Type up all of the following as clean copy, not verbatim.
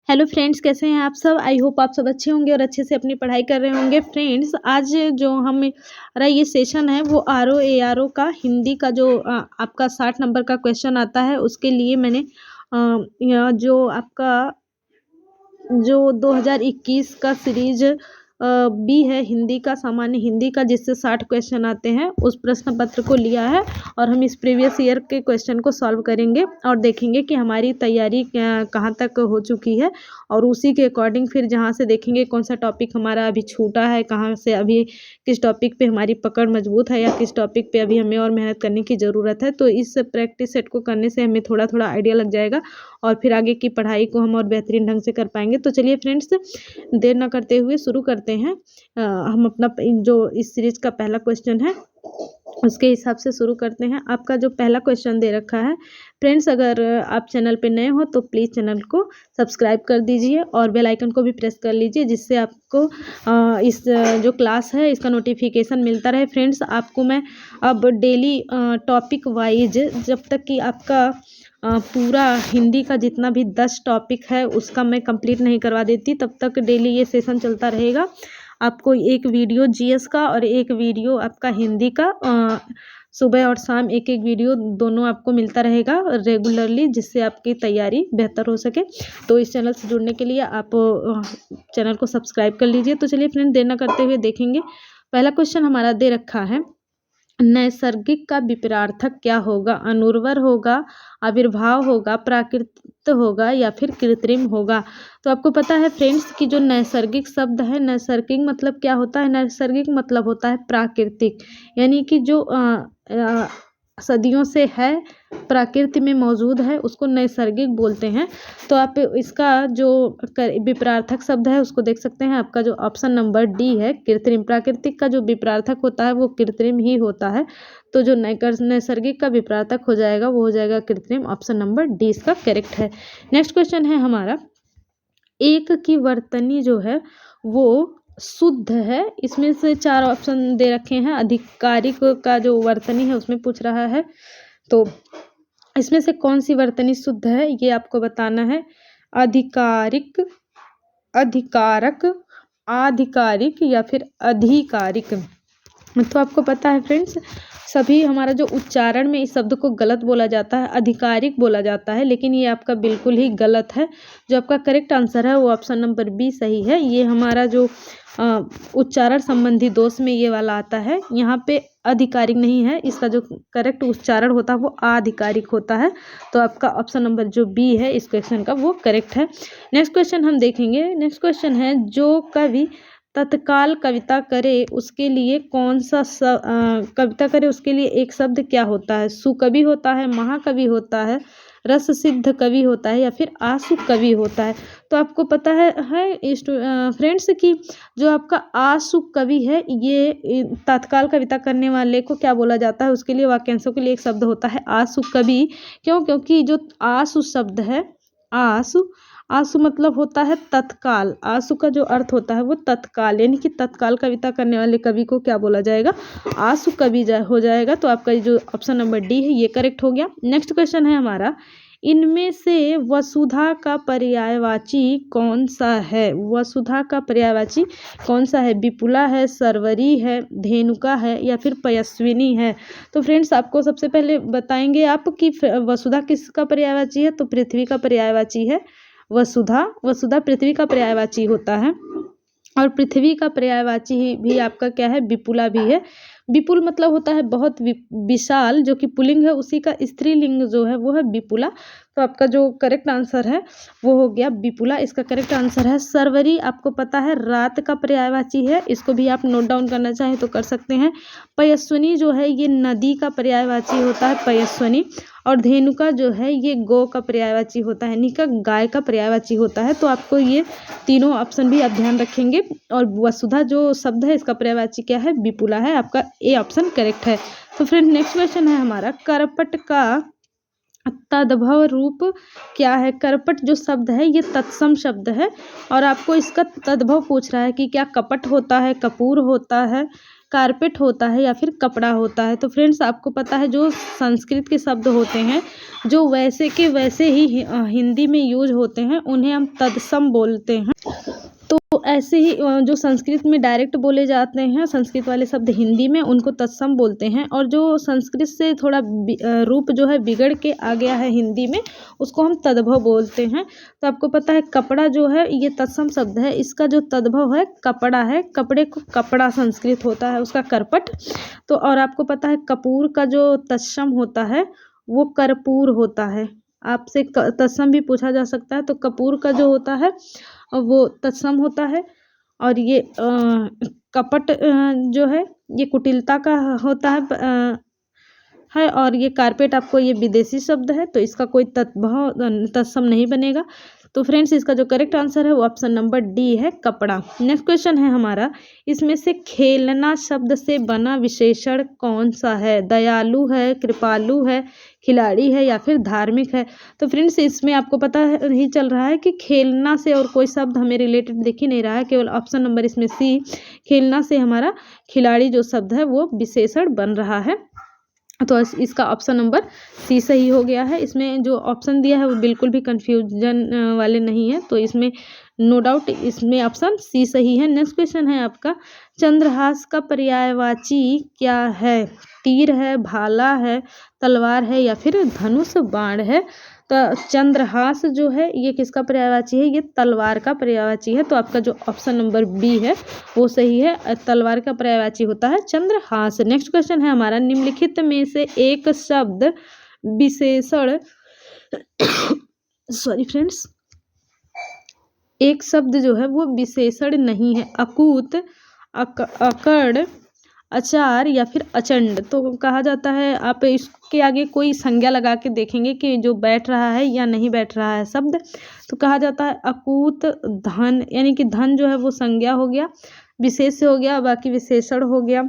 Hello friends, कैसे हैं आप सब। आई होप आप सब अच्छे होंगे और अच्छे से अपनी पढ़ाई कर रहे होंगे। फ्रेंड्स, आज जो हमारा ये सेशन है वो RO ARO का हिंदी का जो आपका 60 नंबर का क्वेश्चन आता है उसके लिए मैंने जो आपका जो 2021 का सीरीज बी है हिंदी का, सामान्य हिंदी का, जिससे 60 क्वेश्चन आते हैं, उस प्रश्न पत्र को लिया है और हम इस प्रीवियस ईयर के क्वेश्चन को सॉल्व करेंगे और देखेंगे कि हमारी तैयारी कहाँ तक हो चुकी है और उसी के अकॉर्डिंग फिर जहाँ से देखेंगे कौन सा टॉपिक हमारा अभी छूटा है, कहाँ से अभी किस टॉपिक पे हमारी पकड़ मजबूत है या किस टॉपिक पे अभी हमें और मेहनत करने की ज़रूरत है। तो इस प्रैक्टिस सेट को करने से हमें थोड़ा थोड़ा आइडिया लग जाएगा और फिर आगे की पढ़ाई को हम और बेहतरीन ढंग से कर पाएंगे। तो चलिए फ्रेंड्स, देर ना करते हुए शुरू करते हैं। हम अपना जो इस सीरीज का पहला क्वेश्चन है उसके हिसाब से शुरू करते हैं। आपका जो पहला क्वेश्चन दे रखा है फ्रेंड्स, अगर आप चैनल पे नए हो तो प्लीज़ चैनल को सब्सक्राइब कर दीजिए और बेल आइकन को भी प्रेस कर लीजिए, जिससे आपको इस जो क्लास है इसका नोटिफिकेशन मिलता रहे। फ्रेंड्स, आपको मैं अब डेली टॉपिक वाइज, जब तक कि आपका पूरा हिंदी का जितना भी 10 टॉपिक है उसका मैं कंप्लीट नहीं करवा देती, तब तक डेली ये सेशन चलता रहेगा। आपको एक वीडियो जीएस का और एक वीडियो आपका हिंदी का सुबह और शाम एक एक वीडियो दोनों आपको मिलता रहेगा रेगुलरली, जिससे आपकी तैयारी बेहतर हो सके। तो इस चैनल से जुड़ने के लिए आप चैनल को सब्सक्राइब कर लीजिए। तो चलिए फ्रेंड, देर न करते हुए देखेंगे। पहला क्वेश्चन हमारा दे रखा है, नैसर्गिक का विपरीतार्थक क्या होगा। अनुर्वर होगा, आविर्भाव होगा, प्राकृतिक होगा या फिर कृत्रिम होगा। तो आपको पता है फ्रेंड्स कि जो नैसर्गिक शब्द है, नैसर्गिक मतलब क्या होता है, नैसर्गिक मतलब होता है प्राकृतिक, यानी कि जो सदियों से है, प्रकृति में मौजूद है, उसको नैसर्गिक बोलते हैं। तो आप इसका जो विपरीतार्थक शब्द है उसको देख सकते हैं। आपका जो ऑप्शन नंबर डी है, कृत्रिम। प्राकृतिक का जो विपरीतार्थक होता है वो कृत्रिम ही होता है। तो जो नैसर्गिक का विपरीतार्थक हो जाएगा वो हो जाएगा कृत्रिम। ऑप्शन नंबर डी इसका करेक्ट है। नेक्स्ट क्वेश्चन है हमारा, एक की वर्तनी जो है वो शुद्ध है। इसमें से 4 ऑप्शन दे रखे हैं। आधिकारिक का जो वर्तनी है उसमें पूछ रहा है, तो इसमें से कौन सी वर्तनी शुद्ध है ये आपको बताना है। आधिकारिक, अधिकारक, आधिकारिक या फिर अधिकारिक। तो आपको पता है फ्रेंड्स, सभी हमारा जो उच्चारण में इस शब्द को गलत बोला जाता है, आधिकारिक बोला जाता है, लेकिन ये आपका बिल्कुल ही गलत है। जो आपका करेक्ट आंसर है वो ऑप्शन नंबर बी सही है। ये हमारा जो उच्चारण संबंधी दोष में ये वाला आता है, यहाँ पे आधिकारिक नहीं है, इसका जो करेक्ट उच्चारण होता है वो आधिकारिक होता है। तो आपका ऑप्शन नंबर जो बी है इस क्वेश्चन का वो करेक्ट है। नेक्स्ट क्वेश्चन हम देखेंगे। नेक्स्ट क्वेश्चन है, जो कवि तत्काल कविता करे उसके लिए कौन सा कविता करे उसके लिए एक शब्द क्या होता है। सुकवि होता है, महाकवि होता है, रस सिद्ध कवि होता है या फिर आशु कवि होता है। तो आपको पता है फ्रेंड्स कि जो आपका आशु कवि है ये तत्काल कविता करने वाले को क्या बोला जाता है, उसके लिए वाक्यांशों के लिए एक शब्द होता है आशु कवि। क्यों? क्योंकि जो आशु शब्द है, आशु, आशु मतलब होता है तत्काल। आशु का जो अर्थ होता है वो तत्काल, यानी कि तत्काल कविता करने वाले कवि को क्या बोला जाएगा, आशु कवि हो जाएगा। तो आपका जो ऑप्शन नंबर डी है ये करेक्ट हो गया। नेक्स्ट क्वेश्चन है हमारा, इनमें से वसुधा का पर्यायवाची कौन सा है। वसुधा का पर्यायवाची कौन सा है। विपुला है, सरवरी है, धेनुका है या फिर पयस्विनी है। तो फ्रेंड्स, आपको सबसे पहले बताएंगे आप कि वसुधा किसका पर्यायवाची है। तो पृथ्वी का पर्यायवाची है वसुधा। वसुधा पृथ्वी का पर्यायवाची होता है और पृथ्वी का पर्यायवाची भी आपका क्या है, विपुला भी है। विपुल मतलब होता है बहुत विशाल, जो कि पुल्लिंग है, उसी का स्त्रीलिंग जो है वो है विपुला। तो आपका जो करेक्ट आंसर है वो हो गया विपुला, इसका करेक्ट आंसर है। सरवरी आपको पता है रात का पर्यायवाची है, इसको भी आप नोट डाउन करना चाहें तो कर सकते हैं। पयस्विनी जो है ये नदी का पर्यायवाची होता है, पयस्विनी। और धेनुका जो है ये गौ का पर्यायवाची होता है, यानी का गाय का पर्यायवाची होता है। तो आपको ये तीनों ऑप्शन भी आप ध्यान रखेंगे। और वसुधा जो शब्द है इसका पर्यायवाची क्या है, विपुला है। आपका ए ऑप्शन करेक्ट है। तो फ्रेंड, नेक्स्ट क्वेश्चन है हमारा, करपट का तद्भव रूप क्या है। करपट जो शब्द है ये तत्सम शब्द है और आपको इसका तद्भव पूछ रहा है कि क्या कपट होता है, कपूर होता है, कारपेट होता है या फिर कपड़ा होता है। तो फ्रेंड्स आपको पता है जो संस्कृत के शब्द होते हैं जो वैसे के वैसे ही हिंदी में यूज होते हैं उन्हें हम तत्सम बोलते हैं। तो ऐसे ही जो संस्कृत में डायरेक्ट बोले जाते हैं संस्कृत वाले शब्द हिंदी में उनको तत्सम बोलते हैं, और जो संस्कृत से थोड़ा रूप जो है बिगड़ के आ गया है हिंदी में उसको हम तद्भव बोलते हैं। तो आपको पता है कपड़ा जो है ये तत्सम शब्द है, इसका जो तद्भव है कपड़ा है, कपड़े को कपड़ा संस्कृत होता है उसका करपट। तो और आपको पता है कपूर का जो तत्सम होता है वो कर्पूर होता है। आपसे तत्सम भी पूछा जा सकता है, तो कपूर का जो होता है वो तत्सम होता है, और ये कपट जो है ये कुटिलता का होता है, और ये कारपेट आपको ये विदेशी शब्द है तो इसका कोई तत्सम नहीं बनेगा। तो फ्रेंड्स इसका जो करेक्ट आंसर है वो ऑप्शन नंबर डी है, कपड़ा। नेक्स्ट क्वेश्चन है हमारा, इसमें से खेलना शब्द से बना विशेषण कौन सा है? दयालु है, कृपालु है, खिलाड़ी है या फिर धार्मिक है? तो फ्रेंड्स इसमें आपको पता है ही चल रहा है कि खेलना से और कोई शब्द हमें रिलेटेड दिख ही नहीं रहा है, केवल ऑप्शन नंबर इसमें सी खेलना से हमारा खिलाड़ी जो शब्द है वो विशेषण बन रहा है। तो इसका ऑप्शन नंबर सी सही हो गया है। इसमें जो ऑप्शन दिया है वो बिल्कुल भी कंफ्यूजन वाले नहीं है, तो इसमें नो डाउट इसमें ऑप्शन सी सही है। नेक्स्ट क्वेश्चन है आपका, चंद्रहास का पर्यायवाची क्या है? तीर है, भाला है, तलवार है या फिर धनुष बाण है? तो चंद्रहास जो है ये किसका पर्यायवाची है? ये तलवार का पर्यायवाची है। तो आपका जो ऑप्शन नंबर बी है वो सही है, तलवार का पर्यायवाची होता है चंद्रहास। नेक्स्ट क्वेश्चन है हमारा, निम्नलिखित में से एक शब्द विशेषण सॉरी फ्रेंड्स एक शब्द जो है वो विशेषण नहीं है। अकूत, अकड़, अचार या फिर अचंड। तो कहा जाता है आप इसके आगे कोई संज्ञा लगा के देखेंगे कि जो बैठ रहा है या नहीं बैठ रहा है शब्द, तो कहा जाता है अकूत धन, यानी कि धन जो है वो संज्ञा हो गया, विशेष हो गया, बाकी विशेषण हो गया।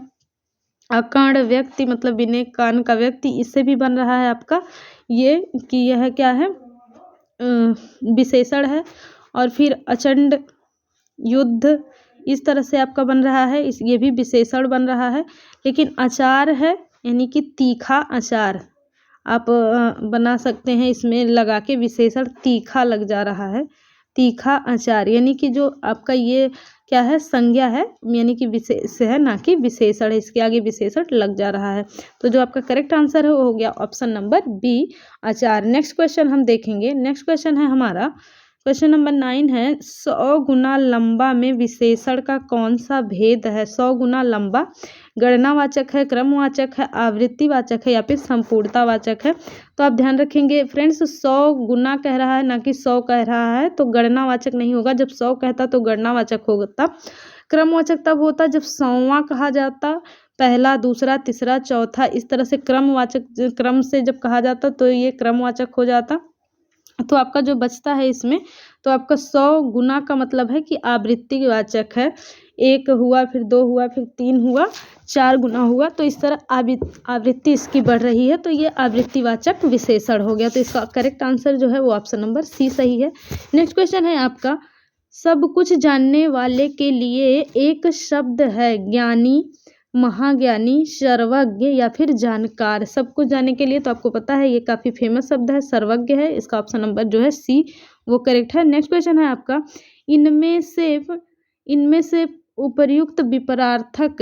अकर्ण व्यक्ति मतलब बिना कान का व्यक्ति, इससे भी बन रहा है आपका ये कि यह क्या है विशेषण है। और फिर अचंड, युद्ध, इस तरह से आपका बन रहा है, ये भी विशेषण बन रहा है। लेकिन अचार है यानी कि तीखा अचार आप बना सकते हैं, इसमें लगा के विशेषण तीखा लग जा रहा है, तीखा अचार, यानी कि जो आपका ये क्या है संज्ञा है, यानी कि विशेष है ना कि विशेषण है, इसके आगे विशेषण लग जा रहा है। तो जो आपका करेक्ट आंसर है वो हो गया ऑप्शन नंबर बी, अचार। नेक्स्ट क्वेश्चन हम देखेंगे। नेक्स्ट क्वेश्चन है हमारा क्वेश्चन नंबर 9 है, 100 गुना लंबा में विशेषण का कौन सा भेद है? 100 गुना लंबा गणनावाचक है, क्रमवाचक है, आवृत्तिवाचक है या फिर संपूर्णतावाचक है? तो आप ध्यान रखेंगे फ्रेंड्स, 100 गुना कह रहा है ना कि 100 कह रहा है, तो गणनावाचक नहीं होगा। जब 100 कहता तो गणनावाचक होता। क्रमवाचक तब होता जब 100वां कहा जाता, पहला, दूसरा, तीसरा, चौथा, इस तरह से क्रमवाचक क्रम से जब कहा जाता तो ये क्रमवाचक हो जाता। तो आपका जो बचता है इसमें, तो आपका 100 गुना का मतलब है कि आवृत्तिवाचक है। 1 हुआ, फिर 2 हुआ, फिर 3 हुआ, 4 गुना हुआ, तो इस तरह आवृत्ति इसकी बढ़ रही है, तो ये आवृत्तिवाचक विशेषण हो गया। तो इसका करेक्ट आंसर जो है वो ऑप्शन नंबर सी सही है। नेक्स्ट क्वेश्चन है आपका, सब कुछ जानने वाले के लिए एक शब्द है, ज्ञानी, महाज्ञानी, सर्वज्ञ या फिर जानकार। सब कुछ जानने के लिए तो आपको पता है ये काफ़ी फेमस शब्द है, सर्वज्ञ है। इसका ऑप्शन नंबर जो है सी वो करेक्ट है। नेक्स्ट क्वेश्चन है आपका, इनमें से उपयुक्त विपरार्थक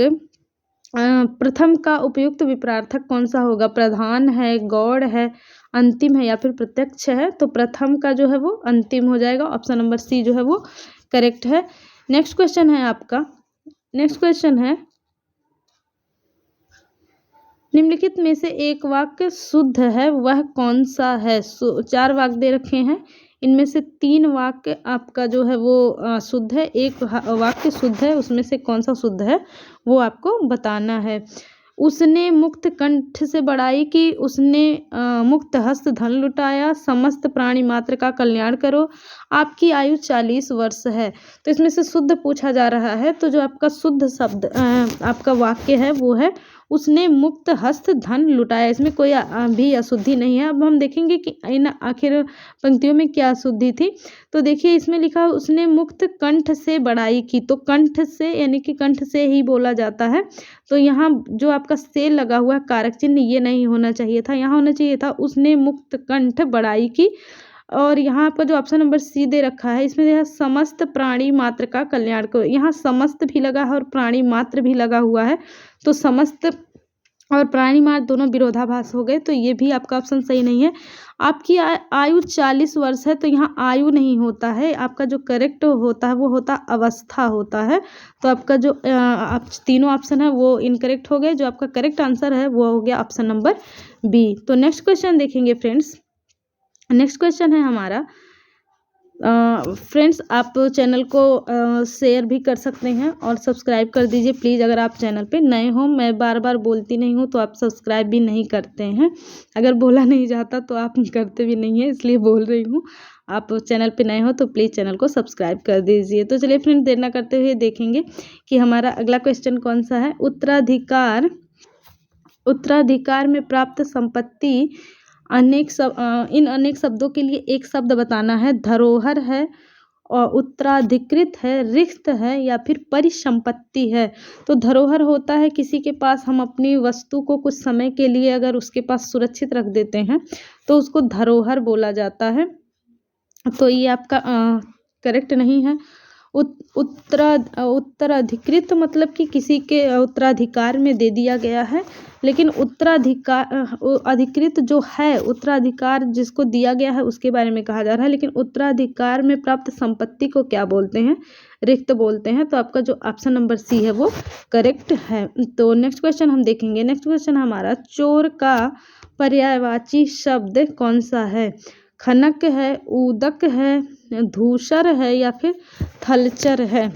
प्रथम का उपयुक्त विपरार्थक कौन सा होगा? प्रधान है, गौड़ है, अंतिम है या फिर प्रत्यक्ष है? तो प्रथम का जो है वो अंतिम हो जाएगा, ऑप्शन नंबर सी जो है वो करेक्ट है। नेक्स्ट क्वेश्चन है आपका, नेक्स्ट क्वेश्चन है, निम्नलिखित में से एक वाक्य शुद्ध है वह कौन सा है? 4 वाक्य दे रखे हैं, इनमें से 3 वाक्य आपका जो है वो शुद्ध है, एक वाक्य शुद्ध है, उसमें से कौन सा शुद्ध है वो आपको बताना है। उसने मुक्त कंठ से बड़ाई की, उसने मुक्त हस्त धन लुटाया, समस्त प्राणी मात्र का कल्याण करो, आपकी आयु 40 वर्ष है। तो इसमें से शुद्ध पूछा जा रहा है, तो जो आपका शुद्ध शब्द आपका वाक्य है वो है उसने मुक्त हस्त धन लुटाया। इसमें कोई भी अशुद्धि नहीं है। अब हम देखेंगे कि इन आखिर पंक्तियों में क्या अशुद्धि थी। तो देखिए इसमें लिखा उसने मुक्त कंठ से बड़ाई की, तो कंठ से यानी कि कंठ से ही बोला जाता है। तो यहाँ जो आपका से लगा हुआ कारक चिन्ह ये नहीं होना चाहिए था, यहाँ होना चाहिए था उसने मुक्त कंठ बड़ाई की। और यहाँ पर जो ऑप्शन नंबर सी दे रखा है इसमें देखा समस्त प्राणी मात्र का कल्याण को, यहाँ समस्त भी लगा है और प्राणी मात्र भी लगा हुआ है। तो समस्त और प्राणी मात्र दोनों विरोधाभास हो गए, तो ये भी आपका ऑप्शन सही नहीं है। आपकी आयु 40 वर्ष है, तो यहाँ आयु नहीं होता है, आपका जो करेक्ट होता है वो होता अवस्था होता है। तो आपका जो आप तीनों ऑप्शन है वो इनकरेक्ट हो गए। जो आपका करेक्ट आंसर है वो हो गया ऑप्शन नंबर बी। तो नेक्स्ट क्वेश्चन देखेंगे फ्रेंड्स। नेक्स्ट क्वेश्चन है हमारा, फ्रेंड्स आप चैनल को शेयर भी कर सकते हैं और सब्सक्राइब कर दीजिए प्लीज़। अगर आप चैनल पे नए हो, मैं बार बार बोलती नहीं हूँ तो आप सब्सक्राइब भी नहीं करते हैं। अगर बोला नहीं जाता तो आप करते भी नहीं है, इसलिए बोल रही हूँ। आप चैनल पे नए हो तो प्लीज़ चैनल को सब्सक्राइब कर दीजिए। तो चलिए फ्रेंड्स देर ना करते हुए देखेंगे कि हमारा अगला क्वेश्चन कौन सा है। उत्तराधिकार में प्राप्त संपत्ति इन अनेक शब्दों के लिए एक शब्द बताना है। धरोहर है और उत्तराधिकृत है, रिक्त है या फिर परिसंपत्ति है। तो धरोहर होता है किसी के पास हम अपनी वस्तु को कुछ समय के लिए अगर उसके पास सुरक्षित रख देते हैं तो उसको धरोहर बोला जाता है। तो ये आपका करेक्ट नहीं है। उत्तराधिकृत मतलब कि किसी के उत्तराधिकार में दे दिया गया है, लेकिन अधिकृत जो है उत्तराधिकार जिसको दिया गया है उसके बारे में कहा जा रहा है, लेकिन उत्तराधिकार में प्राप्त संपत्ति को क्या बोलते हैं, रिक्त बोलते हैं। तो आपका जो ऑप्शन नंबर सी है वो करेक्ट है। तो नेक्स्ट क्वेश्चन हम देखेंगे। नेक्स्ट क्वेश्चन हमारा चोर का पर्यायवाची शब्द कौन सा है। खनक है, उदक है, धूसर है या फिर थलचर है।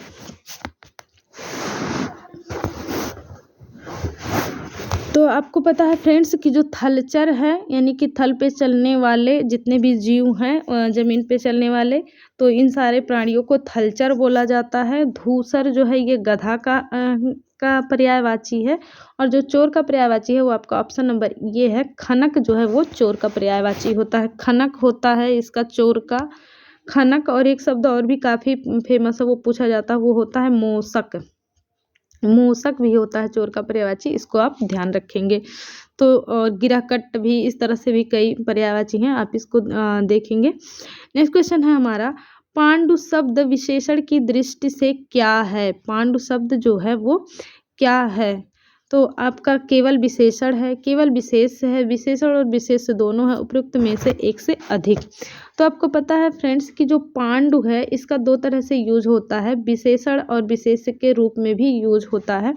तो आपको पता है फ्रेंड्स कि जो थलचर है यानी कि थल पे चलने वाले जितने भी जीव हैं ज़मीन पे चलने वाले, तो इन सारे प्राणियों को थलचर बोला जाता है। धूसर जो है ये गधा का पर्यायवाची है, और जो चोर का पर्यायवाची है वो आपका ऑप्शन नंबर ये है। खनक जो है वो चोर का पर्यायवाची होता है। खनक होता है इसका चोर का खनक। और एक शब्द और भी काफ़ी फेमस है वो पूछा जाता है, वो होता है मूसक। मूसक भी होता है चोर का पर्यायवाची, इसको आप ध्यान रखेंगे। तो और गिरहकट भी, इस तरह से भी कई पर्यायवाची हैं, आप इसको देखेंगे। नेक्स्ट क्वेश्चन है हमारा, पांडु शब्द विशेषण की दृष्टि से क्या है। पांडु शब्द जो है वो क्या है। तो आपका केवल विशेषण है, केवल विशेष है, विशेषण और विशेष दोनों है, उपयुक्त में से एक से अधिक। तो आपको पता है फ्रेंड्स कि जो पांडु है इसका दो तरह से यूज होता है, विशेषण और विशेष के रूप में भी यूज होता है।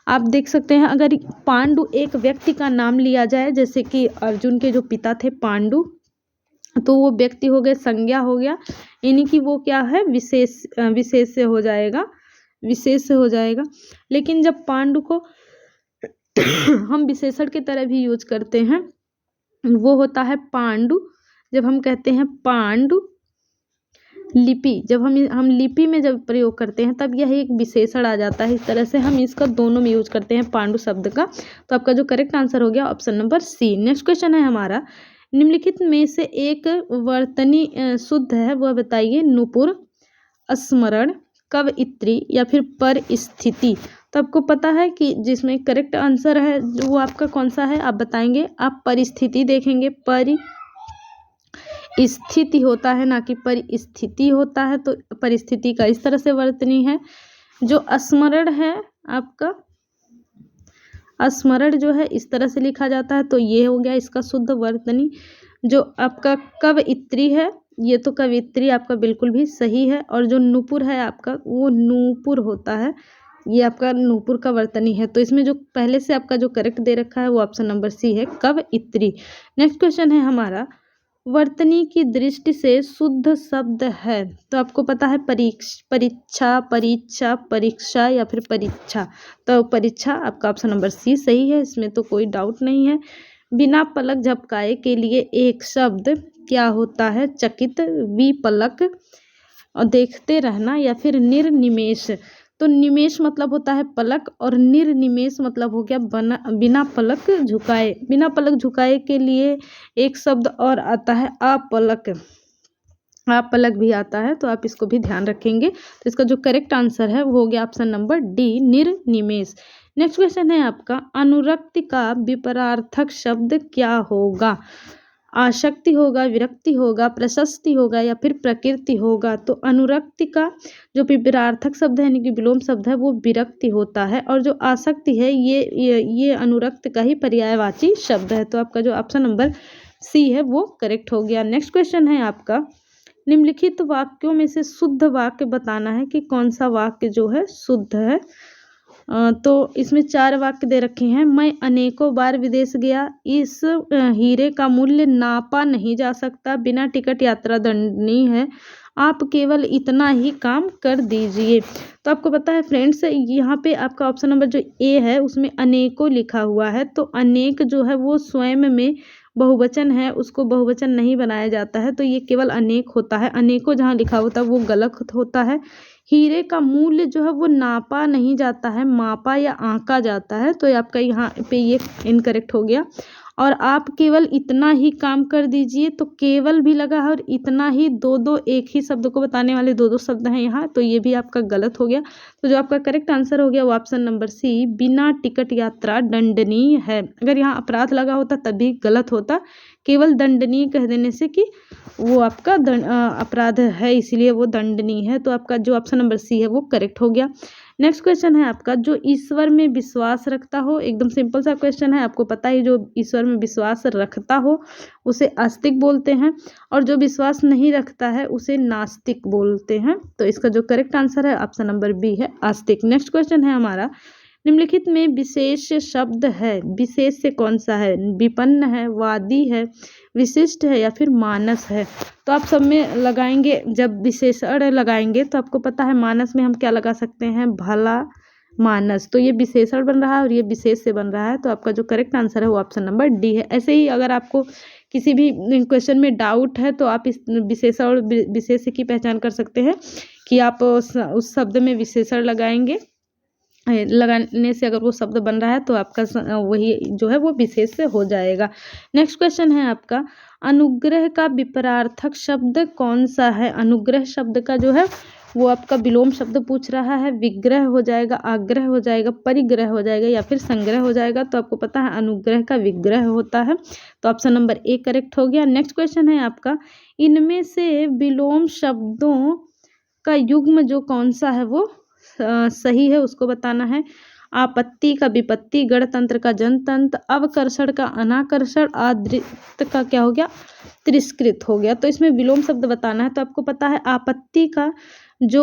आप देख सकते हैं अगर पांडु एक व्यक्ति का नाम लिया जाए, जैसे कि अर्जुन के जो पिता थे पांडु, तो वो व्यक्ति हो गए, संज्ञा हो गया, यानी कि वो क्या है विशेष से हो जाएगा, विशेष से हो जाएगा। लेकिन जब पांडु को हम विशेषण की तरह भी यूज करते हैं वो होता है पांडु। जब हम कहते हैं पांडु लिपि, जब हम लिपि में जब प्रयोग करते हैं तब यह एक विशेषण आ जाता है। इस तरह से हम इसका दोनों में यूज करते हैं पांडु शब्द का। तो आपका जो करेक्ट आंसर हो गया option number C. Next question है हमारा, निम्नलिखित में से एक वर्तनी शुद्ध है वह बताइए। नुपुर, स्मरण, कवयित्री या फिर परिस्थिति। तो आपको पता है कि जिसमें करेक्ट आंसर है वो आपका कौन सा है, आप बताएंगे। आप परिस्थिति देखेंगे, परिस्थिति होता है ना कि परिस्थिति होता है, तो परिस्थिति का इस तरह से वर्तनी है। जो स्मरण है आपका, स्मरण जो है इस तरह से लिखा जाता है, तो ये हो गया इसका शुद्ध वर्तनी। जो आपका कवयित्री है, ये तो कवित्री आपका बिल्कुल भी सही है। और जो नूपुर है आपका, वो नूपुर होता है, ये आपका नूपुर का वर्तनी है। तो इसमें जो पहले से आपका जो करेक्ट दे रखा है वो ऑप्शन नंबर सी है, कवयित्री। नेक्स्ट क्वेश्चन है हमारा, वर्तनी की दृष्टि से शुद्ध शब्द है। तो आपको पता है परीक्षा, परीक्षा, परीक्षा या फिर परीक्षा। तो परीक्षा आपका ऑप्शन नंबर सी सही है, इसमें तो कोई डाउट नहीं है। बिना पलक झपकाए के लिए एक शब्द क्या होता है। चकित, विपलक और देखते रहना, या फिर निर्निमेष। तो निमेष मतलब होता है पलक, और निर्निमेष मतलब हो गया बिना पलक झुकाए। बिना पलक झुकाए के लिए एक शब्द और आता है अपलक। अपलक भी आता है, तो आप इसको भी ध्यान रखेंगे। तो इसका जो करेक्ट आंसर है वो हो गया ऑप्शन नंबर डी, निर्निमेष। नेक्स्ट क्वेश्चन है आपका, अनुरक्ति का विपरार्थक शब्द क्या होगा? आसक्ति होगा, विरक्ति होगा, प्रशस्ति होगा, या फिर प्रकृति होगा। तो अनुरक्ति का जो विपरार्थक शब्द है यानी कि विलोम शब्द है वो विरक्ति होता है, और जो आसक्ति है ये अनुरक्त का ही पर्यायवाची शब्द है। तो आपका जो ऑप्शन नंबर सी है वो करेक्ट हो गया। नेक्स्ट क्वेश्चन है आपका, निम्नलिखित वाक्यों में से शुद्ध वाक्य बताना है कि कौन सा वाक्य जो है शुद्ध है। तो इसमें 4 वाक्य दे रखे हैं। मैं अनेकों बार विदेश गया, इस हीरे का मूल्य नापा नहीं जा सकता, बिना टिकट यात्रा दंडनीय है, आप केवल इतना ही काम कर दीजिए। तो आपको पता है फ्रेंड्स, यहाँ पे आपका ऑप्शन नंबर जो ए है उसमें अनेकों लिखा हुआ है। तो अनेक जो है वो स्वयं में बहुवचन है, उसको बहुवचन नहीं बनाया जाता है, तो ये केवल अनेक होता है। अनेकों जहाँ लिखा होता है वो गलत होता है। हीरे का मूल्य जो है वो नापा नहीं जाता है, मापा या आंका जाता है। तो आपका यहाँ पे ये इनकरेक्ट हो गया। और आप केवल इतना ही काम कर दीजिए, तो केवल भी लगा है और इतना ही दो एक ही शब्द को बताने वाले दो शब्द हैं यहाँ, तो ये भी आपका गलत हो गया। तो जो आपका करेक्ट आंसर हो गया वो ऑप्शन नंबर सी, बिना टिकट यात्रा दंडनीय है। अगर यहाँ अपराध लगा होता तभी गलत होता, केवल दंडनीय कह देने से कि वो आपका अपराध है इसीलिए वो दंडनीय है। तो आपका जो ऑप्शन नंबर सी है वो करेक्ट हो गया। नेक्स्ट क्वेश्चन है आपका, जो ईश्वर में विश्वास रखता हो, एकदम सिंपल सा क्वेश्चन है, आपको पता ही, जो ईश्वर में विश्वास रखता हो उसे आस्तिक बोलते हैं, और जो विश्वास नहीं रखता है उसे नास्तिक बोलते हैं। तो इसका जो करेक्ट आंसर है ऑप्शन नंबर बी है, आस्तिक। नेक्स्ट क्वेश्चन है हमारा, निम्नलिखित में विशेष शब्द है, विशेष से कौन सा है? विपन्न है, वादी है, विशिष्ट है, या फिर मानस है। तो आप सब में लगाएंगे, जब विशेषण लगाएंगे तो आपको पता है मानस में हम क्या लगा सकते हैं? भला मानस। तो ये विशेषण बन रहा है और ये विशेष से बन रहा है। तो आपका जो करेक्ट आंसर है वो ऑप्शन नंबर डी है। ऐसे ही अगर आपको किसी भी क्वेश्चन में डाउट है तो आप इस विशेषण और विशेष की पहचान कर सकते हैं कि आप उस शब्द में विशेषण लगाने से अगर वो शब्द बन रहा है तो आपका वही जो है वो विशेष से हो जाएगा। नेक्स्ट क्वेश्चन है आपका, अनुग्रह का विपरार्थक शब्द कौन सा है? अनुग्रह शब्द का जो है वो आपका विलोम शब्द पूछ रहा है। विग्रह हो जाएगा, आग्रह हो जाएगा, परिग्रह हो जाएगा, या फिर संग्रह हो जाएगा। तो आपको पता है अनुग्रह का विग्रह होता है। तो ऑप्शन नंबर ए करेक्ट हो गया। नेक्स्ट क्वेश्चन है आपका, इनमें से विलोम शब्दों का युग्म जो कौन सा है वो सही है उसको बताना है। आपत्ति का विपत्ति, गणतंत्र का जनतंत्र, अवकर्षण का अनाकर्षण, आदृत का क्या हो गया? तिरस्कृत हो गया। तो इसमें विलोम शब्द बताना है। तो आपको पता है आपत्ति का जो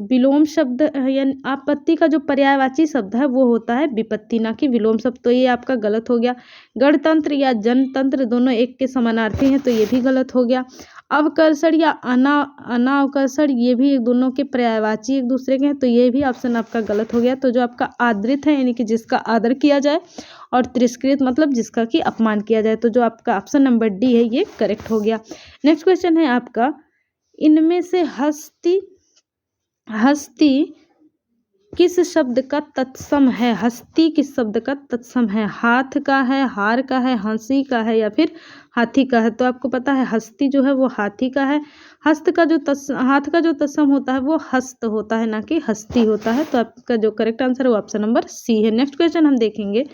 विलोम शब्द यानी आपत्ति का जो पर्यायवाची शब्द है वो होता है विपत्ति, ना कि विलोम शब्द। तो ये आपका गलत हो गया। गणतंत्र या जनतंत्र दोनों एक के समानार्थी हैं, तो ये भी गलत हो गया। अवकर्षण या अनावकर्षण ये भी दोनों के पर्यायवाची एक दूसरे के हैं, तो ये भी ऑप्शन आपका गलत हो गया। तो जो आपका आदृत है यानी कि जिसका आदर किया जाए, और तिरस्कृत मतलब जिसका कि अपमान किया जाए। तो जो आपका ऑप्शन नंबर डी है ये करेक्ट हो गया। नेक्स्ट क्वेश्चन है आपका, इनमें से हस्ती किस शब्द का तत्सम है? हस्ती किस शब्द का तत्सम है? हाथ का है, हार का है, हंसी का है, या फिर हाथी का है। तो आपको पता है हस्ती जो है वो हाथी का है। हाथ का जो तत्सम होता है वो हस्त होता है, ना कि हस्ती होता है। तो आपका जो करेक्ट आंसर है वो ऑप्शन नंबर सी है। नेक्स्ट क्वेश्चन हम देखेंगे।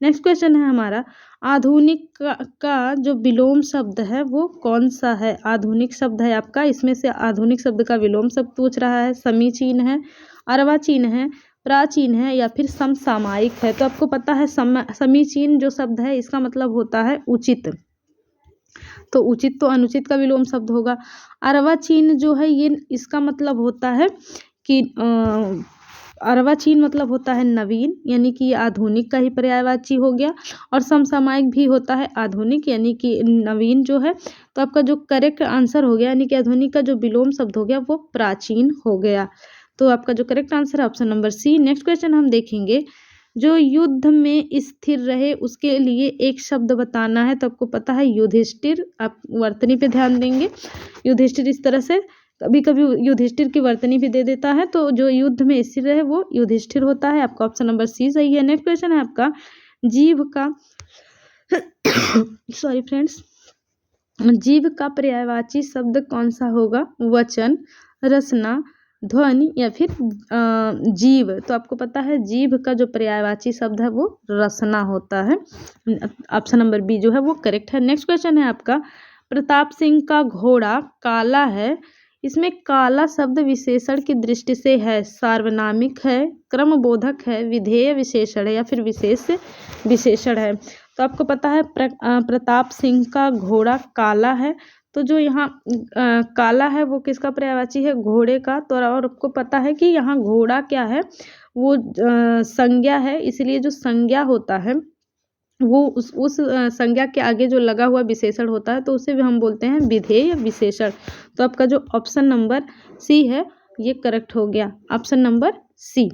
नेक्स्ट क्वेश्चन है हमारा, आधुनिक का जो विलोम शब्द है वो कौन सा है? आधुनिक शब्द है आपका, इसमें से आधुनिक शब्द का विलोम शब्द पूछ रहा है। समीचीन है, अर्वाचीन है, प्राचीन है, या फिर समसामयिक है। तो आपको पता है समीचीन जो शब्द है इसका मतलब होता है उचित। तो उचित तो अनुचित का विलोम शब्द होगा। अर्वाचीन जो है ये इसका मतलब होता है कि अर्वाचीन मतलब होता है नवीन, यानी कि ये आधुनिक का ही पर्यायवाची हो गया। और समसामयिक भी होता है आधुनिक यानी कि नवीन जो है। तो आपका जो करेक्ट आंसर हो गया यानी कि आधुनिक का जो विलोम शब्द हो गया वो प्राचीन हो गया। तो आपका जो करेक्ट आंसर है option number C. Next question हम देखेंगे, जो युद्ध में स्थिर रहे उसके लिए एक शब्द बताना है। तो आपको पता है युधिष्ठिर। आप वर्तनी पे ध्यान देंगे। युधिष्ठिर इस तरह से कभी कभी युधिष्ठिर की वर्तनी भी दे देता है, तो जो युद्ध में स्थिर रहे वो युधिष्ठिर होता है। आपका ऑप्शन नंबर सी सही है। नेक्स्ट क्वेश्चन है आपका जीव का सॉरी फ्रेंड्स, जीव का पर्यायवाची शब्द कौन सा होगा? वचन, रचना, ध्वनि या फिर जीव। तो आपको पता है जीव का जो पर्यायवाची शब्द है वो रचना होता है। ऑप्शन नंबर बी जो है वो करेक्ट है। नेक्स्ट क्वेश्चन है आपका प्रताप सिंह का घोड़ा काला है, इसमें काला शब्द विशेषण की दृष्टि से है, सार्वनामिक है, क्रमबोधक है, विधेय विशेषण है या फिर विशेष विशेषण है। तो आपको पता है प्रताप सिंह का घोड़ा काला है, तो जो यहाँ काला है वो किसका पर्यायवाची है? घोड़े का। तो और आपको पता है कि यहाँ घोड़ा क्या है? वो संज्ञा है, इसलिए जो संज्ञा होता है वो उस संज्ञा के आगे जो लगा हुआ विशेषण होता है तो उसे भी हम बोलते हैं विधेय विशेषण। तो आपका जो ऑप्शन नंबर सी है ये करेक्ट हो गया, ऑप्शन नंबर सी।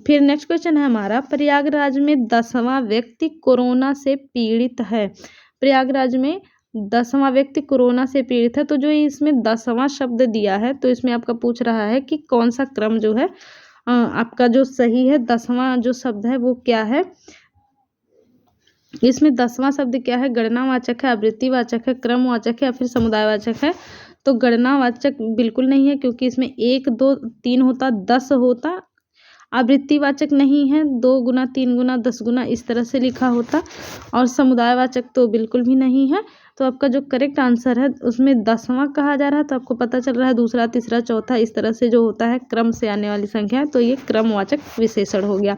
फिर नेक्स्ट क्वेश्चन है हमारा प्रयागराज में 10वां व्यक्ति कोरोना से पीड़ित है। प्रयागराज में 10वां व्यक्ति कोरोना से पीड़ित है, तो जो इसमें 10वां शब्द दिया है तो इसमें आपका पूछ रहा है कि कौन सा क्रम जो है आपका जो सही है। 10वां जो शब्द है वो क्या है? इसमें 10वां शब्द क्या है? गणनावाचक है, आवृत्तिवाचक है, क्रमवाचक है या फिर समुदायवाचक है। तो गणनावाचक बिल्कुल नहीं है क्योंकि इसमें 1 2 3 होता, 10 होता। आवृत्तिवाचक नहीं है, 2 गुना 3 गुना 10 गुना इस तरह से लिखा होता। और समुदायवाचक तो बिल्कुल भी नहीं है। तो आपका जो करेक्ट आंसर है उसमें 10वां कहा जा रहा है, तो आपको पता चल रहा है दूसरा तीसरा चौथा इस तरह से जो होता है क्रम से आने वाली संख्या है, तो ये क्रमवाचक विशेषण हो गया।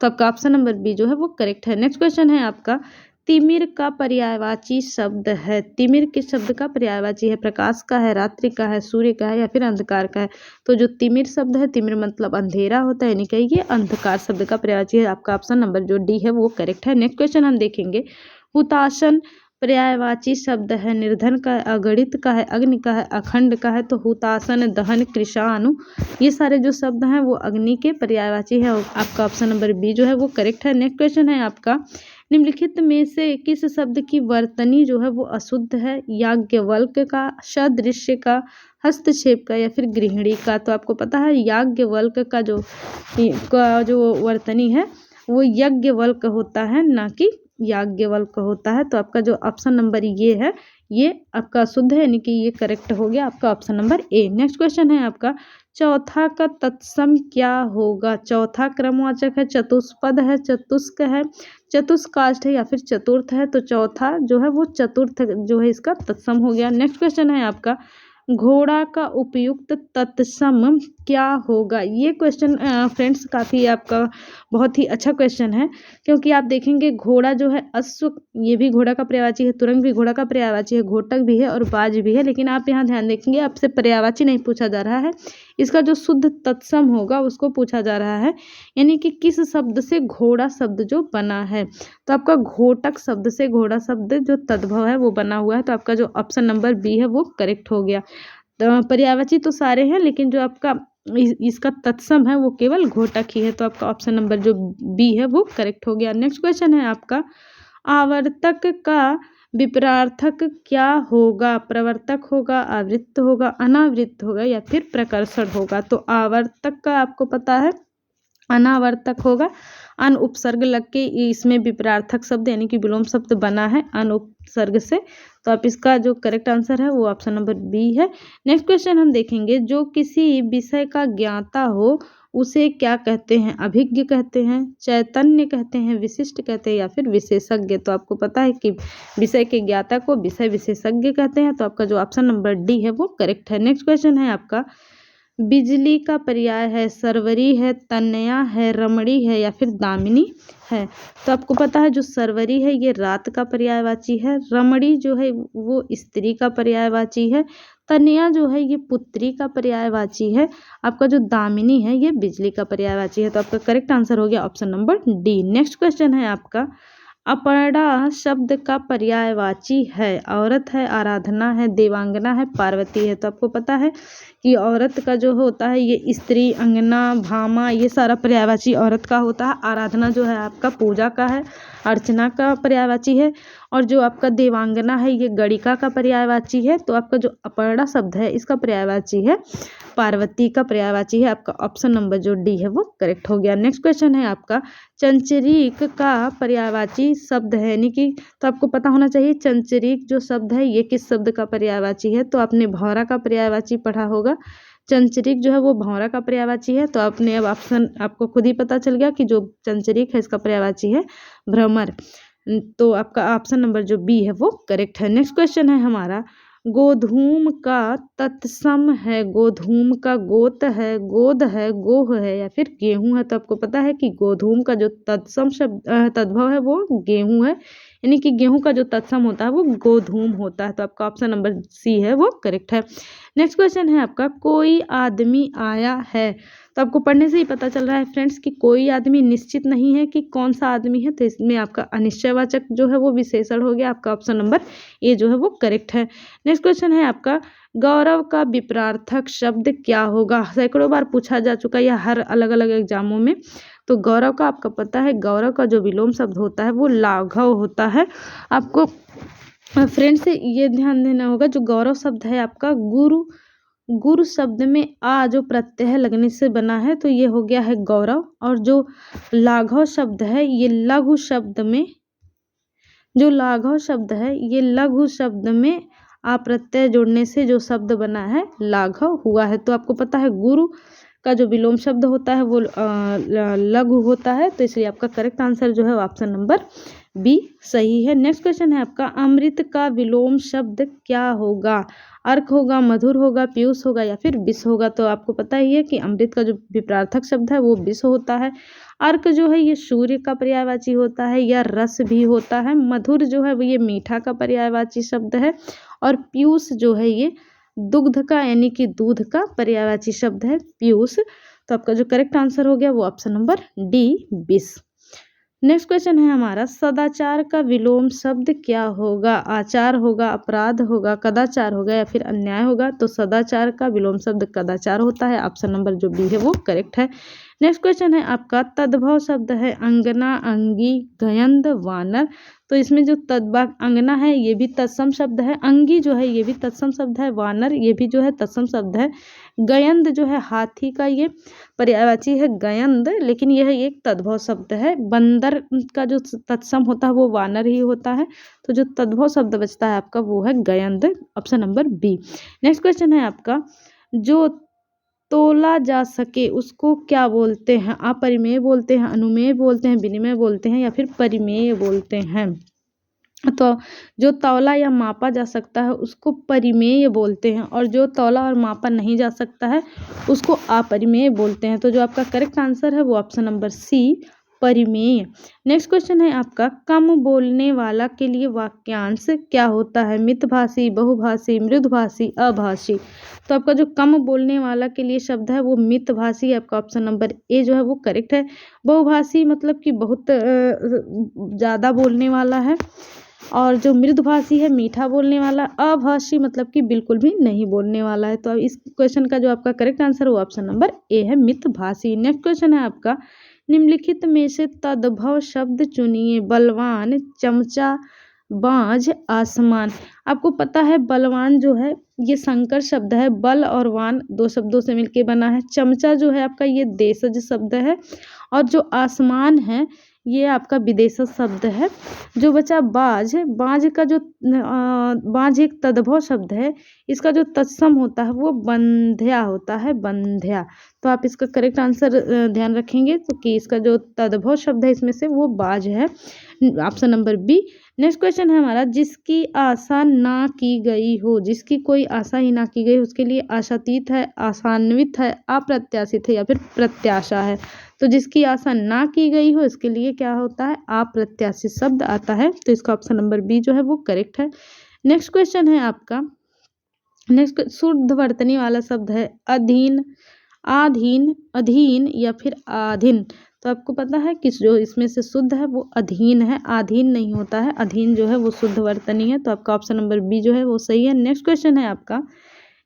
तो आपका ऑप्शन नंबर बी जो है वो करेक्ट है। नेक्स्ट क्वेश्चन है आपका तिमिर का पर्यायवाची शब्द है। तिमिर किस शब्द का पर्यायवाची है? प्रकाश का है, रात्रि का है, सूर्य का है या फिर अंधकार का है? तो जो तिमिर शब्द है, तिमिर मतलब अंधेरा होता है, यानी कि ये अंधकार शब्द का पर्यायवाची है। आपका ऑप्शन नंबर जो डी है वो करेक्ट है। नेक्स्ट क्वेश्चन हम देखेंगे हुताशन पर्यायवाची शब्द है, निर्धन का है, अगणित का है, अग्नि का है, अखंड का है। तो हुतासन, दहन, कृशाणु ये सारे जो शब्द हैं वो अग्नि के पर्यायवाची है। आपका ऑप्शन नंबर बी जो है वो करेक्ट है। नेक्स्ट क्वेश्चन है आपका निम्नलिखित में से किस शब्द की वर्तनी जो है वो अशुद्ध है? याज्ञवल्क्य का, सदृश्य का, हस्तक्षेप का या फिर गृहिणी का? तो आपको पता है याज्ञवल्क्य का जो वर्तनी है वो यज्ञवल्क्य होता है, ना कि याज्ञवल्क्य होता है। तो आपका जो ऑप्शन नंबर ये है ये आपका शुद्ध है, यानी कि ये करेक्ट हो गया, आपका option number A. Next question है आपका चौथा का तत्सम क्या होगा? चौथा क्रमवाचक है, चतुष्पद है, चतुष्क है, चतुष्काष्ठ है या फिर चतुर्थ है? तो चौथा जो है वो चतुर्थ जो है इसका तत्सम हो गया। नेक्स्ट क्वेश्चन है आपका घोड़ा का उपयुक्त तत्सम क्या होगा? ये क्वेश्चन फ्रेंड्स काफ़ी आपका बहुत ही अच्छा क्वेश्चन है, क्योंकि आप देखेंगे घोड़ा जो है अश्व ये भी घोड़ा का पर्यायवाची है, तुरंग भी घोड़ा का पर्यायवाची है, घोटक भी है और बाज भी है। लेकिन आप यहाँ ध्यान देखेंगे आपसे पर्यायवाची नहीं पूछा जा रहा है, इसका जो शुद्ध तत्सम होगा उसको पूछा जा रहा है, यानी कि किस शब्द से घोड़ा शब्द जो बना है। तो आपका घोटक शब्द से घोड़ा शब्द जो तद्भव है वो बना हुआ है। तो आपका जो ऑप्शन नंबर बी है वो करेक्ट हो गया। पर्यायवाची तो सारे हैं लेकिन जो आपका इसका तत्सम है वो केवल घोटक ही है। तो आपका ऑप्शन नंबर जो बी है वो करेक्ट हो गया। नेक्स्ट क्वेश्चन है आपका आवर्तक का विपरार्थक क्या होगा? प्रवर्तक होगा, आवृत्त होगा, अनावृत्त होगा या फिर प्रकर्षण होगा? तो आवर्तक का आपको पता है अनावर्तक होगा। अन उपसर्ग लग के इसमें विपरार्थक शब्द यानी कि विलोम शब्द बना है अन उपसर्ग से। तो आप इसका जो करेक्ट आंसर है वो ऑप्शन नंबर बी है। नेक्स्ट क्वेश्चन हम देखेंगे जो किसी विषय का ज्ञाता हो उसे क्या कहते हैं? अभिज्ञ कहते हैं, चैतन्य कहते हैं, विशिष्ट कहते हैं या फिर विशेषज्ञ? तो आपको पता है कि विषय के ज्ञाता को विषय विशेषज्ञ कहते हैं। तो आपका जो ऑप्शन नंबर डी है वो करेक्ट है। नेक्स्ट क्वेश्चन है आपका बिजली का पर्याय है, सरवरी है, तनया है, रमणी है या फिर दामिनी है? तो आपको पता है जो सरवरी है ये रात का पर्यायवाची है, रमणी जो है वो स्त्री का पर्यायवाची है, तनया जो है ये पुत्री का पर्यायवाची है, आपका जो दामिनी है ये बिजली का पर्यायवाची है। तो आपका करेक्ट आंसर हो गया option number D. Next question है आपका अपर्णा शब्द का पर्यायवाची है? औरत है, आराधना है, देवांगना है, पार्वती है। तो आपको पता है कि औरत का जो होता है ये स्त्री, अंगना, भामा, ये सारा पर्यायवाची औरत का होता है। आराधना जो है आपका पूजा का है, अर्चना का पर्यायवाची है। और जो आपका देवांगना है ये गणिका का पर्यायवाची है। तो आपका जो अपर्णा शब्द है इसका पर्यायवाची है पार्वती का पर्यायवाची है। आपका ऑप्शन नंबर जो डी है वो करेक्ट हो गया। नेक्स्ट क्वेश्चन है आपका चंचरीक का पर्यायवाची शब्द है, यानी कि तो आपको पता होना चाहिए चंचरीक जो शब्द है ये किस शब्द का पर्यायवाची है। तो आपने भौरा का पर्यायवाची पढ़ा होगा। चंचरीक जो है वो भौरा का पर्यायवाची है। तो आपने अब ऑप्शन आपको खुद ही पता चल गया कि जो चंचरीक है इसका पर्यायवाची है भ्रमर। तो आपका ऑप्शन नंबर जो बी है वो करेक्ट है। नेक्स्ट क्वेश्चन है हमारा गोधूम का तत्सम है। गोधूम का गोत है, गोद है, गोह है या फिर गेहूं है। तो आपको पता है कि गोधूम का जो तत्सम शब्द तद्भव है वो गेहूं है, यानी कि गेहूं का जो तत्सम होता है वो गोधूम होता है। तो आपका ऑप्शन नंबर सी है वो करेक्ट है। नेक्स्ट क्वेश्चन है आपका कोई आदमी आया है। तो आपको पढ़ने से ही पता चल रहा है फ्रेंड्स कि कोई आदमी निश्चित नहीं है कि कौन सा आदमी है। तो इसमें आपका अनिश्चयवाचक जो है वो विशेषण हो गया। आपका ऑप्शन नंबर ए जो है वो करेक्ट है। नेक्स्ट क्वेश्चन है आपका गौरव का विपरार्थक शब्द क्या होगा? सैकड़ों बार पूछा जा चुका है यह हर अलग अलग एग्जामों में। तो गौरव का आपका पता है गौरव का जो विलोम शब्द होता है वो लाघव होता है। आपको फ्रेंड्स ये ध्यान देना होगा जो गौरव शब्द है आपका गुरु, गुरु शब्द में आ जो प्रत्यय लगने से बना है तो ये हो गया है गौरव। और जो लाघव शब्द है ये लघु शब्द में, जो लाघव शब्द है ये लघु शब्द में आ प्रत्यय जोड़ने से जो शब्द बना है लाघव हुआ है। तो आपको पता है गुरु का जो विलोम शब्द होता है वो लघु होता है। तो इसलिए आपका करेक्ट आंसर जो है ऑप्शन नंबर बी सही है। नेक्स्ट क्वेश्चन है आपका अमृत का विलोम शब्द क्या होगा? अर्क होगा, मधुर होगा, पीयूष होगा या फिर विष होगा। तो आपको पता ही है कि अमृत का जो विपरार्थक शब्द है वो विष होता है। अर्क जो है ये सूर्य का पर्यायवाची होता है या रस भी होता है। मधुर जो है वो ये मीठा का पर्यायवाची शब्द है। और पीयूष जो है ये दुग्ध का यानी कि दूध का पर्यायवाची शब्द है पीयूष। तो आपका जो करेक्ट आंसर हो गया वो ऑप्शन नंबर डी विष। नेक्स्ट क्वेश्चन है हमारा सदाचार का विलोम शब्द क्या होगा? आचार होगा, अपराध होगा, कदाचार होगा या फिर अन्याय होगा। तो सदाचार का विलोम शब्द कदाचार होता है। ऑप्शन नंबर जो बी है वो करेक्ट है। नेक्स्ट क्वेश्चन है आपका तद्भव शब्द है अंगना, अंगी, गयंद, वानर। तो इसमें जो तद्भव अंगना है ये भी तत्सम शब्द है, अंगी जो है ये भी तत्सम शब्द है, वानर ये भी जो है तत्सम शब्द है, गयंद जो है हाथी का ये पर्यायवाची है गयंद, लेकिन यह एक तद्भव शब्द है। बंदर का जो तत्सम होता है वो वानर ही होता है। तो जो तद्भव शब्द बचता है आपका वो है गयंद। Option number B. Next question है आपका जो तोला जा सके उसको क्या बोलते हैं? अपरिमेय बोलते हैं, अनुमेय बोलते हैं, विनिमेय बोलते हैं या फिर परिमेय बोलते हैं। तो जो तौला या मापा जा सकता है उसको परिमेय बोलते हैं और जो तौला और मापा नहीं जा सकता है उसको अपरिमेय बोलते हैं। तो जो आपका करेक्ट आंसर है वो ऑप्शन नंबर सी परिमेय। नेक्स्ट क्वेश्चन है आपका कम बोलने वाला के लिए वाक्यांश क्या होता है? मितभाषी, बहुभाषी, मृदुभाषी, अभाषी। तो आपका जो कम बोलने वाला के लिए शब्द है वो मितभाषी। आपका ऑप्शन नंबर ए जो है वो करेक्ट है। बहुभाषी मतलब कि बहुत ज़्यादा बोलने वाला है। और जो मृदुभाषी है मीठा बोलने वाला। अभाषी मतलब कि बिल्कुल भी नहीं बोलने वाला है। तो अब इस क्वेश्चन का जो आपका करेक्ट आंसर वो ऑप्शन नंबर ए है मितभाषी। नेक्स्ट क्वेश्चन है आपका निम्नलिखित में से तद्भव शब्द चुनिए। बलवान, चमचा, बाज, आसमान। आपको पता है बलवान जो है ये संकर शब्द है। बल और वान दो शब्दों से मिलके बना है। चमचा जो है आपका ये देशज शब्द है और जो आसमान है ये आपका विदेशज शब्द है। जो बचा बाज, बाज का जो बाज एक तद्भव शब्द है। इसका जो तत्सम होता है वो बंध्या होता है, बंध्या। तो आप इसका करेक्ट आंसर ध्यान रखेंगे तो कि इसका जो तद्भव शब्द है इसमें से वो बाज है। Option number B. Next question है हमारा जिसकी आशा ना की गई हो। जिसकी कोई आशा ही ना की गई उसके लिए आशातीत है, आशान्वित है, अप्रत्याशित है या फिर प्रत्याशा है। तो जिसकी आशा ना की गई हो इसके लिए क्या होता है? अप्रत्याशित शब्द आता है। तो इसका ऑप्शन नंबर बी जो है वो करेक्ट है। नेक्स्ट क्वेश्चन है आपका नेक्स्ट शुद्ध वर्तनी वाला शब्द है अधीन, आधीन, अधीन या फिर आधीन। तो आपको पता है कि जो इसमें से शुद्ध है वो अधीन है, आधीन नहीं होता है। अधीन जो है वो शुद्ध वर्तनी है। तो आपका ऑप्शन नंबर बी जो है वो सही है। नेक्स्ट क्वेश्चन है आपका,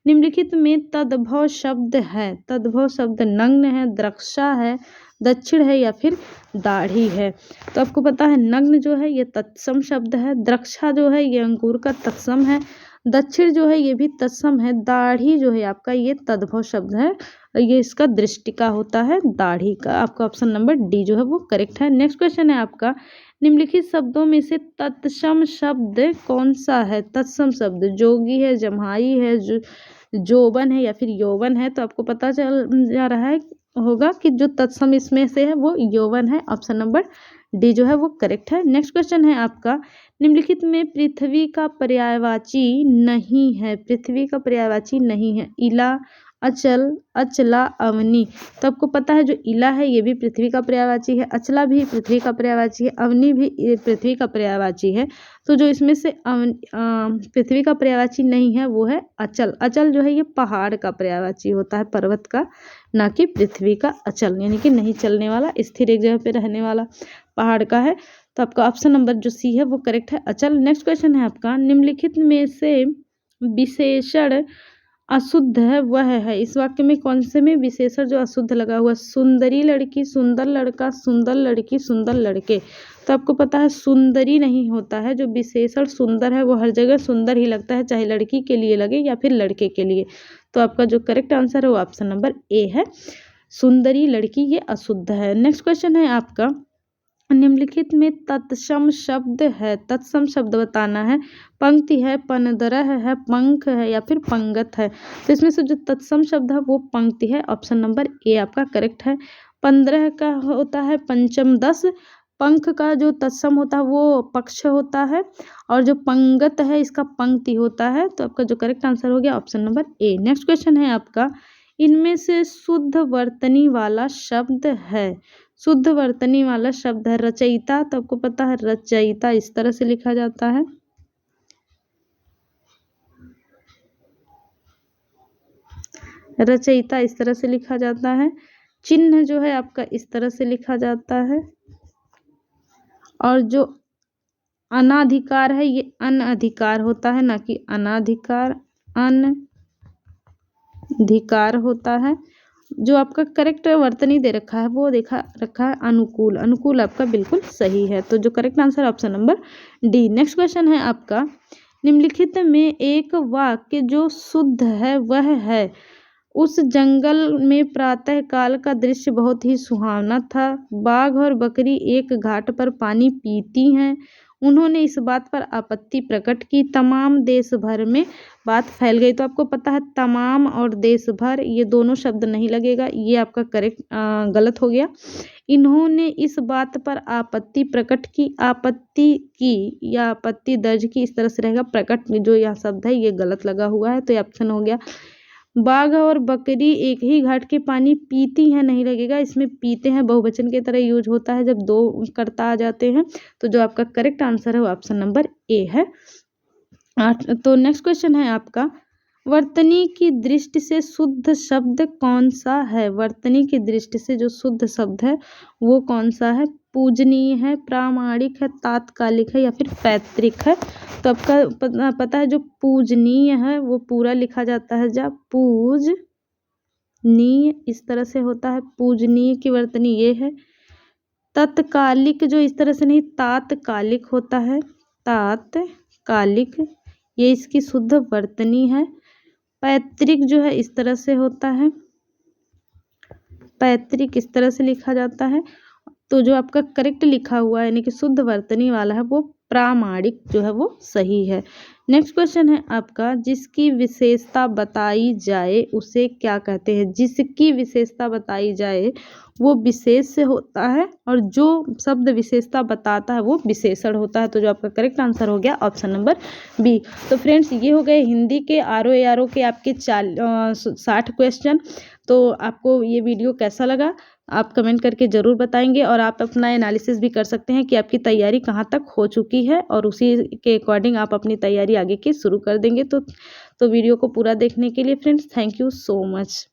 निम्नलिखित में तद्भव शब्द है। तद्भव शब्द नग्न है, द्रक्षा है, दक्षिण है या फिर दाढ़ी है। तो आपको पता है नग्न जो है ये तत्सम शब्द है, द्रक्षा जो है ये अंकुर का तत्सम है, दक्षिण जो है ये भी तत्सम है, दाढ़ी जो है आपका ये तद्भव शब्द है, ये इसका दृष्टि का होता है दाढ़ी का। आपका ऑप्शन नंबर डी जो है वो करेक्ट है। नेक्स्ट क्वेश्चन है आपका, निम्नलिखित शब्दों में से तत्सम शब्द कौन सा है। तत्सम शब्द जोगी है, जम्हाई है, जोबन है या फिर यौवन है। तो आपको पता चल जा रहा है होगा कि जो तत्सम इसमें से है वो यौवन है। ऑप्शन नंबर डी जो है वो करेक्ट है। नेक्स्ट क्वेश्चन है आपका, निम्नलिखित में पृथ्वी का पर्यायवाची नहीं है। पृथ्वी का पर्यायवाची नहीं है। इला, अचल, अचला, अवनी। तो आपको पता है जो इला है ये भी पृथ्वी का पर्यायवाची है, अचला भी पृथ्वी का पर्यायवाची है, अवनी भी पृथ्वी का पर्यायवाची है। तो जो इसमें से पृथ्वी का पर्यायवाची नहीं है वो है अचल। अचल जो है ये पहाड़ का पर्यायवाची होता है, पर्वत का, ना कि पृथ्वी का। अचल यानी कि नहीं चलने वाला, स्थिर एक जगह पे रहने वाला पहाड़ का है। तो आपका ऑप्शन नंबर जो सी है वो करेक्ट है, अचल। नेक्स्ट क्वेश्चन है आपका, निम्नलिखित में से विशेषण अशुद्ध है वह है। इस वाक्य में कौन से में विशेषण जो अशुद्ध लगा हुआ, सुंदरी लड़की, सुंदर लड़का, सुंदर लड़की, सुंदर लड़के। तो आपको पता है सुंदरी नहीं होता है, जो विशेषण सुंदर है वो हर जगह सुंदर ही लगता है, चाहे लड़की के लिए लगे या फिर लड़के के लिए। तो आपका जो करेक्ट आंसर है वो ऑप्शन नंबर ए है, सुंदरी लड़की ये अशुद्ध है। नेक्स्ट क्वेश्चन है आपका, निम्नलिखित में तत्सम शब्द है। तत्सम शब्द बताना है। पंक्ति है, पनदरह है, पंख है या फिर पंगत है। तो इसमें से जो तत्सम शब्द है वो पंक्ति है। ऑप्शन नंबर ए आपका करेक्ट है। 15 का होता है पंचम 10। पंख का जो तत्सम होता है वो पक्ष होता है, और जो पंगत है इसका पंक्ति होता है। तो आपका जो करेक्ट आंसर हो गया option number A. Next question है आपका, इनमें से शुद्ध वर्तनी वाला शब्द है। शुद्ध वर्तनी वाला शब्द है रचयिता। तो आपको पता है रचयिता इस तरह से लिखा जाता है, रचयिता इस तरह से लिखा जाता है। चिन्ह जो है आपका इस तरह से लिखा जाता है, और जो अनाधिकार है ये अनधिकार होता है, ना कि अनाधिकार, अनधिकार होता है। जो आपका करेक्ट वर्तनी दे रखा है वो देखा रखा है अनुकूल। अनुकूल आपका बिल्कुल सही है। तो जो correct answer option number D. Next question है आपका, निम्नलिखित में एक वाक्य जो शुद्ध है वह है, उस जंगल में प्रातः काल का दृश्य बहुत ही सुहावना था। बाघ और बकरी एक घाट पर पानी पीती हैं। उन्होंने इस बात पर आपत्ति प्रकट की। तमाम देश भर में बात फैल गई। तो आपको पता है तमाम और देश भर ये दोनों शब्द नहीं लगेगा, ये आपका करेक्ट गलत हो गया। इन्होंने इस बात पर आपत्ति प्रकट की, आपत्ति की या आपत्ति दर्ज की, इस तरह से रहेगा। प्रकट जो यह शब्द है ये गलत लगा हुआ है, तो ये ऑप्शन हो गया। बाघ और बकरी एक ही घाट के पानी पीती हैं नहीं लगेगा, इसमें पीते हैं बहुवचन की तरह यूज होता है जब दो कर्ता आ जाते हैं। तो जो आपका करेक्ट आंसर है वो ऑप्शन नंबर ए है। तो नेक्स्ट क्वेश्चन है आपका, वर्तनी की दृष्टि से शुद्ध शब्द कौन सा है। वर्तनी की दृष्टि से जो शुद्ध शब्द है वो कौन सा है। पूजनीय है, प्रामाणिक है, तात्कालिक है या फिर पैतृक है। तो आपका पता है जो पूजनीय है वो पूरा लिखा जाता है, जब पूजनीय इस तरह से होता है। पूजनीय की वर्तनी ये है। तत्कालिक जो इस तरह से नहीं, तात्कालिक होता है, तात्कालिक ये इसकी शुद्ध वर्तनी है। पैतृक जो है इस तरह से होता है, पैतृक इस तरह से लिखा जाता है। तो जो आपका करेक्ट लिखा हुआ है यानी कि शुद्ध वर्तनी वाला है वो प्रामाणिक जो है वो सही है। नेक्स्ट क्वेश्चन है आपका, जिसकी विशेषता बताई जाए उसे क्या कहते हैं। जिसकी विशेषता बताई जाए वो विशेष से होता है, और जो शब्द विशेषता बताता है वो विशेषण होता है। तो जो आपका करेक्ट आंसर हो गया ऑप्शन नंबर बी। तो फ्रेंड्स ये हो गए हिंदी के आर के आपके 60 क्वेश्चन। तो आपको ये वीडियो कैसा लगा आप कमेंट करके ज़रूर बताएंगे, और आप अपना एनालिसिस भी कर सकते हैं कि आपकी तैयारी कहाँ तक हो चुकी है, और उसी के अकॉर्डिंग आप अपनी तैयारी आगे की शुरू कर देंगे। तो वीडियो को पूरा देखने के लिए friends thank you so much.